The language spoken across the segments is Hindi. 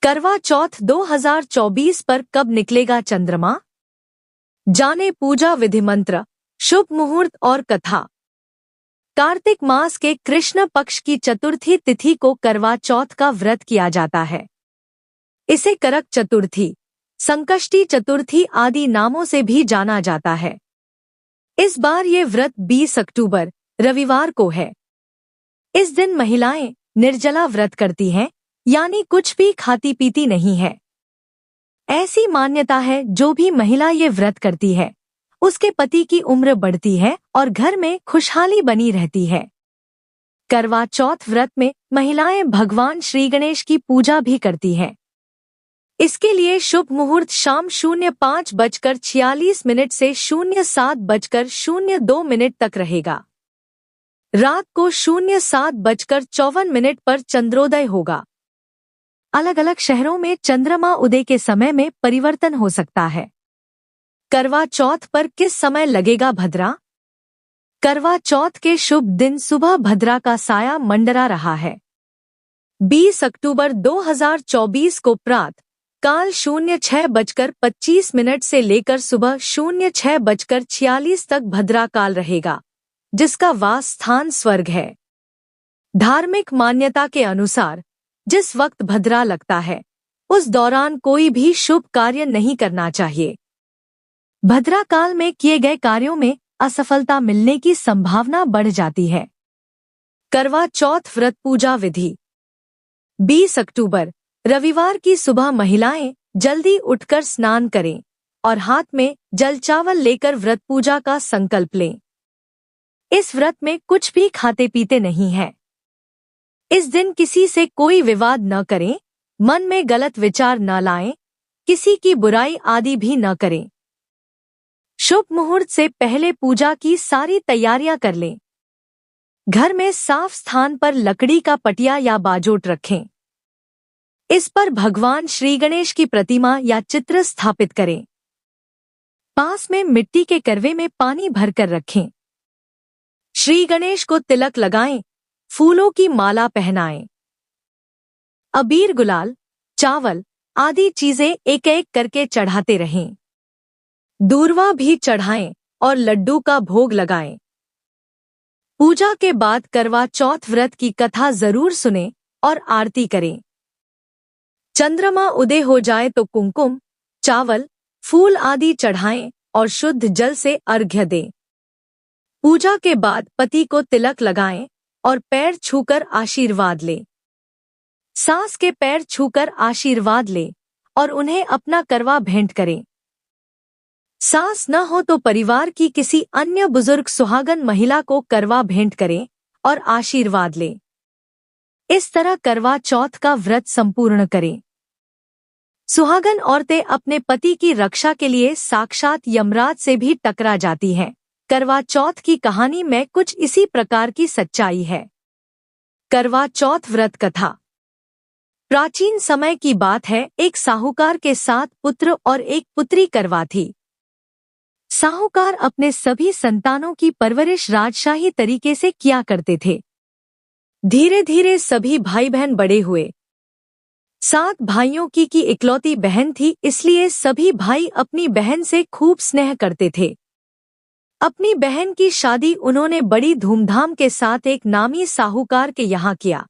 करवा चौथ 2024 पर कब निकलेगा चंद्रमा? जाने पूजा विधि मंत्र, शुभ मुहूर्त और कथा। कार्तिक मास के कृष्ण पक्ष की चतुर्थी तिथि को करवा चौथ का व्रत किया जाता है। इसे करक चतुर्थी, संकष्टी चतुर्थी आदि नामों से भी जाना जाता है। इस बार ये व्रत 20 अक्टूबर रविवार को है। इस दिन महिलाएं निर्जला व्रत करती हैं, यानी कुछ भी खाती पीती नहीं है। ऐसी मान्यता है जो भी महिला ये व्रत करती है उसके पति की उम्र बढ़ती है और घर में खुशहाली बनी रहती है। करवा चौथ व्रत में महिलाएं भगवान श्री गणेश की पूजा भी करती हैं। इसके लिए शुभ मुहूर्त शाम 05:46 से 07:02 तक रहेगा। रात को 07:54 पर चंद्रोदय होगा। अलग अलग शहरों में चंद्रमा उदय के समय में परिवर्तन हो सकता है। करवा चौथ पर किस समय लगेगा भद्रा? करवा चौथ के शुभ दिन सुबह भद्रा का साया मंडरा रहा है। 20 अक्टूबर 2024 को प्रातः काल 06:25 से लेकर सुबह 06:46 तक भद्रा काल रहेगा, जिसका वास स्थान स्वर्ग है। धार्मिक मान्यता के अनुसार जिस वक्त भद्रा लगता है उस दौरान कोई भी शुभ कार्य नहीं करना चाहिए। भद्रा काल में किए गए कार्यों में असफलता मिलने की संभावना बढ़ जाती है। करवा चौथ व्रत पूजा विधि। 20 अक्टूबर रविवार की सुबह महिलाएं जल्दी उठकर स्नान करें और हाथ में जल चावल लेकर व्रत पूजा का संकल्प लें। इस व्रत में कुछ भी खाते पीते नहीं है। इस दिन किसी से कोई विवाद न करें, मन में गलत विचार न लाएं, किसी की बुराई आदि भी न करें। शुभ मुहूर्त से पहले पूजा की सारी तैयारियां कर लें। घर में साफ स्थान पर लकड़ी का पटिया या बाजोट रखें। इस पर भगवान श्री गणेश की प्रतिमा या चित्र स्थापित करें। पास में मिट्टी के करवे में पानी भरकर रखें। श्री गणेश को तिलक लगाएं, फूलों की माला पहनाएं। अबीर, गुलाल, चावल आदि चीजें एक एक करके चढ़ाते रहें। दूर्वा भी चढ़ाएं और लड्डू का भोग लगाएं। पूजा के बाद करवा चौथ व्रत की कथा जरूर सुनें और आरती करें। चंद्रमा उदय हो जाए तो कुमकुम, चावल, फूल आदि चढ़ाएं और शुद्ध जल से अर्घ्य दें। पूजा के बाद पति को तिलक लगाएं और पैर छूकर आशीर्वाद लें। सास के पैर छूकर आशीर्वाद लें और उन्हें अपना करवा भेंट करें। सास न हो तो परिवार की किसी अन्य बुजुर्ग सुहागन महिला को करवा भेंट करें और आशीर्वाद लें। इस तरह करवा चौथ का व्रत संपूर्ण करें। सुहागन औरतें अपने पति की रक्षा के लिए साक्षात यमराज से भी टकरा जाती हैं। करवा चौथ की कहानी में कुछ इसी प्रकार की सच्चाई है। करवा चौथ व्रत कथा। प्राचीन समय की बात है, एक साहूकार के 7 पुत्र और एक पुत्री करवा थी। साहूकार अपने सभी संतानों की परवरिश राजशाही तरीके से किया करते थे। धीरे धीरे सभी भाई बहन बड़े हुए। 7 भाइयों की इकलौती बहन थी, इसलिए सभी भाई अपनी बहन से खूब स्नेह करते थे। अपनी बहन की शादी उन्होंने बड़ी धूमधाम के साथ एक नामी साहूकार के यहाँ किया।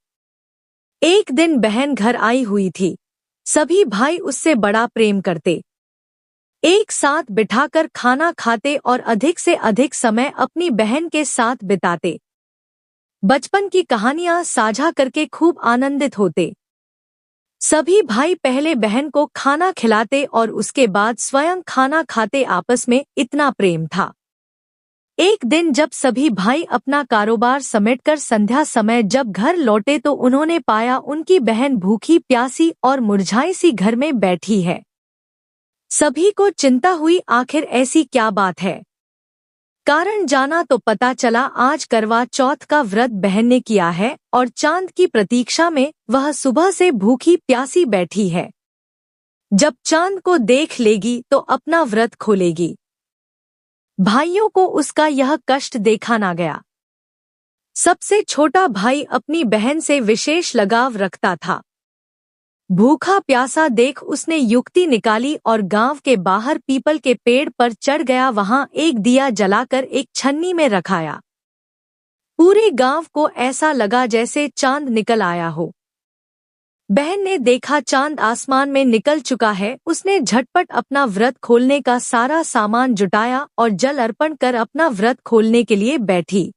एक दिन बहन घर आई हुई थी। सभी भाई उससे बड़ा प्रेम करते। एक साथ बिठाकर खाना खाते और अधिक से अधिक समय अपनी बहन के साथ बिताते। बचपन की कहानियां साझा करके खूब आनंदित होते। सभी भाई पहले बहन को खाना खिलाते और उसके बाद स्वयं खाना खाते। आपस में इतना प्रेम था। एक दिन जब सभी भाई अपना कारोबार समेटकर संध्या समय जब घर लौटे तो उन्होंने पाया उनकी बहन भूखी प्यासी और मुरझाई सी घर में बैठी है। सभी को चिंता हुई, आखिर ऐसी क्या बात है। कारण जाना तो पता चला आज करवा चौथ का व्रत बहन ने किया है और चांद की प्रतीक्षा में वह सुबह से भूखी प्यासी बैठी है। जब चांद को देख लेगी तो अपना व्रत खोलेगी। भाइयों को उसका यह कष्ट देखा ना गया। सबसे छोटा भाई अपनी बहन से विशेष लगाव रखता था। भूखा प्यासा देख उसने युक्ति निकाली और गांव के बाहर पीपल के पेड़ पर चढ़ गया। वहां एक दिया जलाकर एक छन्नी में रखाया। पूरे गांव को ऐसा लगा जैसे चांद निकल आया हो। बहन ने देखा चांद आसमान में निकल चुका है। उसने झटपट अपना व्रत खोलने का सारा सामान जुटाया और जल अर्पण कर अपना व्रत खोलने के लिए बैठी।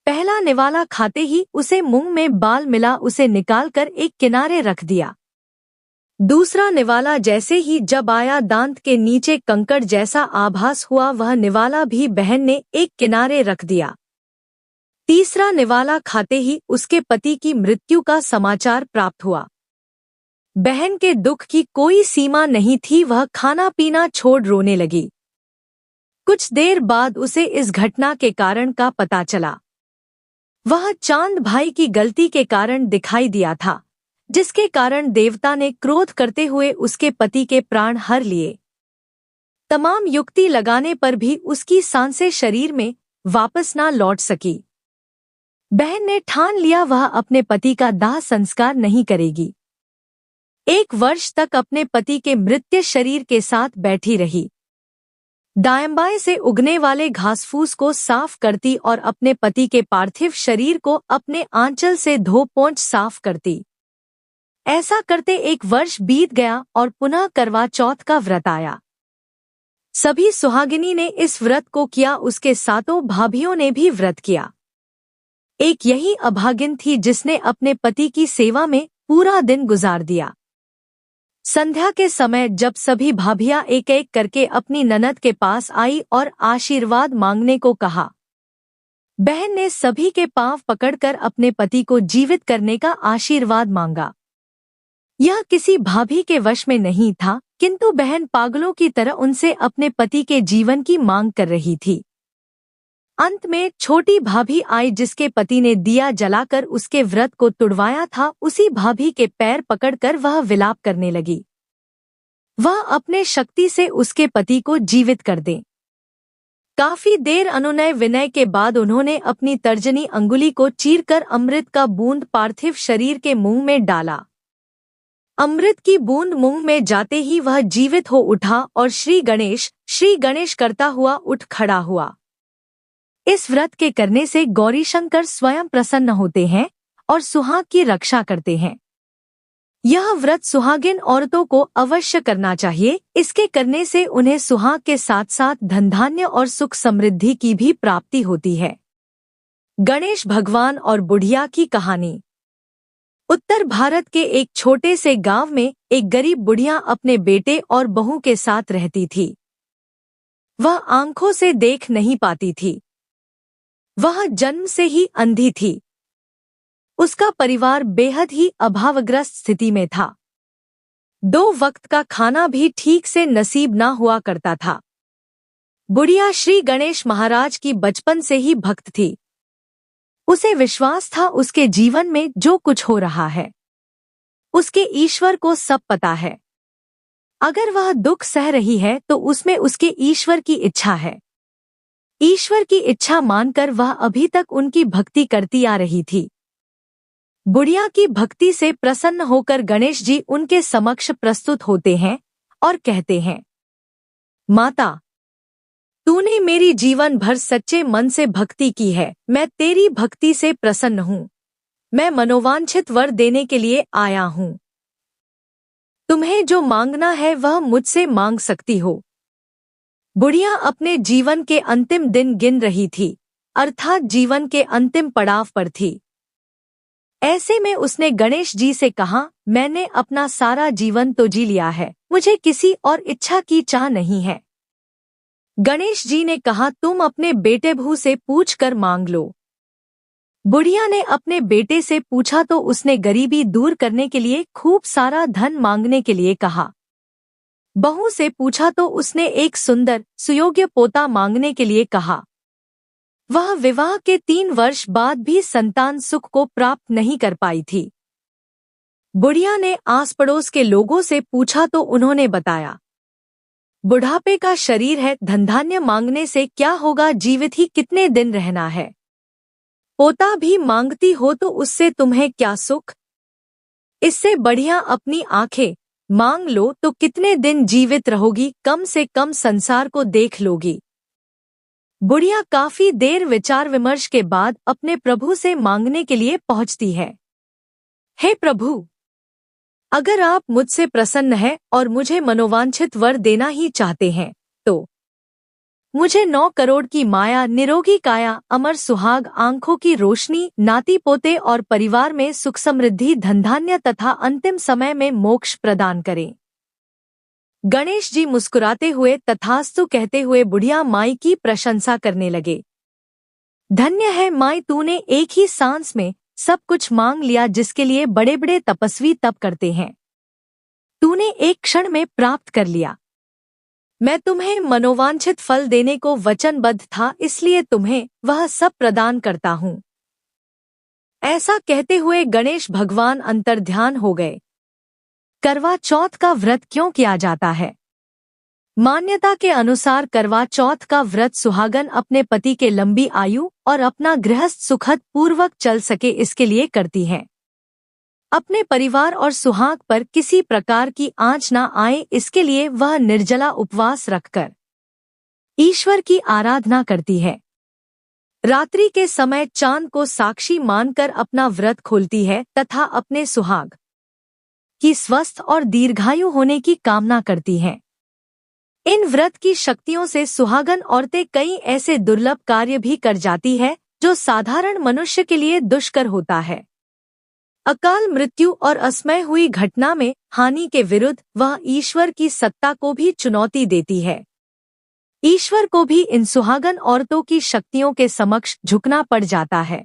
पहला निवाला खाते ही उसे मुंह में बाल मिला। उसे निकालकर एक किनारे रख दिया। दूसरा निवाला जैसे ही जब आया, दांत के नीचे कंकड़ जैसा आभास हुआ। वह निवाला भी बहन ने एक किनारे रख दिया। तीसरा निवाला खाते ही उसके पति की मृत्यु का समाचार प्राप्त हुआ। बहन के दुख की कोई सीमा नहीं थी। वह खाना पीना छोड़ रोने लगी। कुछ देर बाद उसे इस घटना के कारण का पता चला। वह चांद भाई की गलती के कारण दिखाई दिया था, जिसके कारण देवता ने क्रोध करते हुए उसके पति के प्राण हर लिए। तमाम युक्ति लगाने पर भी उसकी सांसें शरीर में वापस ना लौट सकी। बहन ने ठान लिया वह अपने पति का दाह संस्कार नहीं करेगी। 1 वर्ष तक अपने पति के मृत शरीर के साथ बैठी रही। दाएं-बाएं से उगने वाले घासफूस को साफ करती और अपने पति के पार्थिव शरीर को अपने आंचल से धो पोंछ साफ करती। ऐसा करते 1 वर्ष बीत गया और पुनः करवा चौथ का व्रत आया। सभी सुहागिनी ने इस व्रत को किया। उसके 7 भाभियों ने भी व्रत किया। एक यही अभागिन थी जिसने अपने पति की सेवा में पूरा दिन गुजार दिया। संध्या के समय जब सभी भाभियां एक एक करके अपनी ननद के पास आई और आशीर्वाद मांगने को कहा, बहन ने सभी के पांव पकड़कर अपने पति को जीवित करने का आशीर्वाद मांगा। यह किसी भाभी के वश में नहीं था, किंतु बहन पागलों की तरह उनसे अपने पति के जीवन की मांग कर रही थी। अंत में छोटी भाभी आई जिसके पति ने दिया जलाकर उसके व्रत को तुड़वाया था। उसी भाभी के पैर पकड़कर वह विलाप करने लगी। वह अपने शक्ति से उसके पति को जीवित कर दे। काफी देर अनुनय विनय के बाद उन्होंने अपनी तर्जनी अंगुली को चीरकर अमृत का बूंद पार्थिव शरीर के मुंह में डाला। अमृत की बूंद मुंह में जाते ही वह जीवित हो उठा और श्री गणेश करता हुआ उठ खड़ा हुआ। इस व्रत के करने से गौरी शंकर स्वयं प्रसन्न होते हैं और सुहाग की रक्षा करते हैं। यह व्रत सुहागिन औरतों को अवश्य करना चाहिए। इसके करने से उन्हें सुहाग के साथ साथ धन धान्य और सुख समृद्धि की भी प्राप्ति होती है। गणेश भगवान और बुढ़िया की कहानी। उत्तर भारत के एक छोटे से गांव में एक गरीब बुढ़िया अपने बेटे और बहू के साथ रहती थी। वह आंखों से देख नहीं पाती थी। वह जन्म से ही अंधी थी। उसका परिवार बेहद ही अभावग्रस्त स्थिति में था। 2 वक्त का खाना भी ठीक से नसीब ना हुआ करता था। बुढ़िया श्री गणेश महाराज की बचपन से ही भक्त थी। उसे विश्वास था उसके जीवन में जो कुछ हो रहा है, उसके ईश्वर को सब पता है। अगर वह दुख सह रही है तो उसमें उसके ईश्वर की इच्छा है। ईश्वर की इच्छा मानकर वह अभी तक उनकी भक्ति करती आ रही थी। बुढ़िया की भक्ति से प्रसन्न होकर गणेश जी उनके समक्ष प्रस्तुत होते हैं और कहते हैं, माता, तूने मेरी जीवन भर सच्चे मन से भक्ति की है। मैं तेरी भक्ति से प्रसन्न हूँ। मैं मनोवांछित वर देने के लिए आया हूँ। तुम्हें जो मांगना है वह मुझसे मांग सकती हो। बुढ़िया अपने जीवन के अंतिम दिन गिन रही थी, अर्थात जीवन के अंतिम पड़ाव पर थी। ऐसे में उसने गणेश जी से कहा, मैंने अपना सारा जीवन तो जी लिया है, मुझे किसी और इच्छा की चाह नहीं है। गणेश जी ने कहा, तुम अपने बेटे भू से पूछ कर मांग लो। बुढ़िया ने अपने बेटे से पूछा तो उसने गरीबी दूर करने के लिए खूब सारा धन मांगने के लिए कहा। बहू से पूछा तो उसने एक सुंदर सुयोग्य पोता मांगने के लिए कहा। वह विवाह के 3 वर्ष बाद भी संतान सुख को प्राप्त नहीं कर पाई थी। बुढ़िया ने आस पड़ोस के लोगों से पूछा तो उन्होंने बताया, बुढ़ापे का शरीर है, धनधान्य मांगने से क्या होगा, जीवित ही कितने दिन रहना है। पोता भी मांगती हो तो उससे तुम्हें क्या सुख। इससे बढ़िया अपनी आंखें मांग लो तो कितने दिन जीवित रहोगी, कम से कम संसार को देख लोगी। बुढ़िया काफी देर विचार विमर्श के बाद अपने प्रभु से मांगने के लिए पहुंचती है। हे प्रभु, अगर आप मुझसे प्रसन्न हैं और मुझे मनोवांछित वर देना ही चाहते हैं तो मुझे 9 करोड़ की माया, निरोगी काया, अमर सुहाग, आंखों की रोशनी, नाती पोते और परिवार में सुख समृद्धि, धनधान्य तथा अंतिम समय में मोक्ष प्रदान करें। गणेश जी मुस्कुराते हुए तथास्तु कहते हुए बुढ़िया माई की प्रशंसा करने लगे। धन्य है माई, तूने एक ही सांस में सब कुछ मांग लिया जिसके लिए बड़े बड़े तपस्वी तप करते हैं, तूने एक क्षण में प्राप्त कर लिया। मैं तुम्हें मनोवांछित फल देने को वचनबद्ध था, इसलिए तुम्हें वह सब प्रदान करता हूँ। ऐसा कहते हुए गणेश भगवान अंतर्ध्यान हो गए। करवा चौथ का व्रत क्यों किया जाता है? मान्यता के अनुसार करवा चौथ का व्रत सुहागन अपने पति के लंबी आयु और अपना गृहस्थ सुखद पूर्वक चल सके इसके लिए करती हैं। अपने परिवार और सुहाग पर किसी प्रकार की आंच न आए इसके लिए वह निर्जला उपवास रखकर ईश्वर की आराधना करती है। रात्रि के समय चांद को साक्षी मानकर अपना व्रत खोलती है तथा अपने सुहाग की स्वस्थ और दीर्घायु होने की कामना करती हैं। इन व्रत की शक्तियों से सुहागन औरतें कई ऐसे दुर्लभ कार्य भी कर जाती है जो साधारण मनुष्य के लिए दुष्कर होता है। अकाल मृत्यु और असमय हुई घटना में हानि के विरुद्ध वह ईश्वर की सत्ता को भी चुनौती देती है। ईश्वर को भी इन सुहागन औरतों की शक्तियों के समक्ष झुकना पड़ जाता है।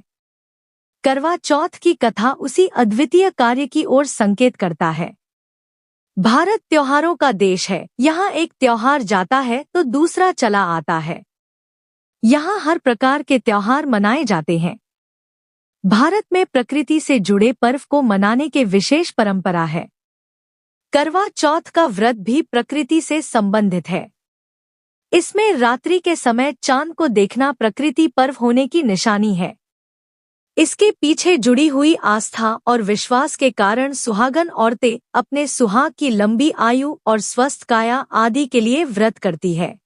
करवा चौथ की कथा उसी अद्वितीय कार्य की ओर संकेत करता है। भारत त्योहारों का देश है। यहाँ एक त्योहार जाता है तो दूसरा चला आता है। यहाँ हर प्रकार के त्योहार मनाए जाते हैं। भारत में प्रकृति से जुड़े पर्व को मनाने के विशेष परंपरा है। करवा चौथ का व्रत भी प्रकृति से संबंधित है। इसमें रात्रि के समय चांद को देखना प्रकृति पर्व होने की निशानी है। इसके पीछे जुड़ी हुई आस्था और विश्वास के कारण सुहागन औरतें अपने सुहाग की लंबी आयु और स्वस्थ काया आदि के लिए व्रत करती है।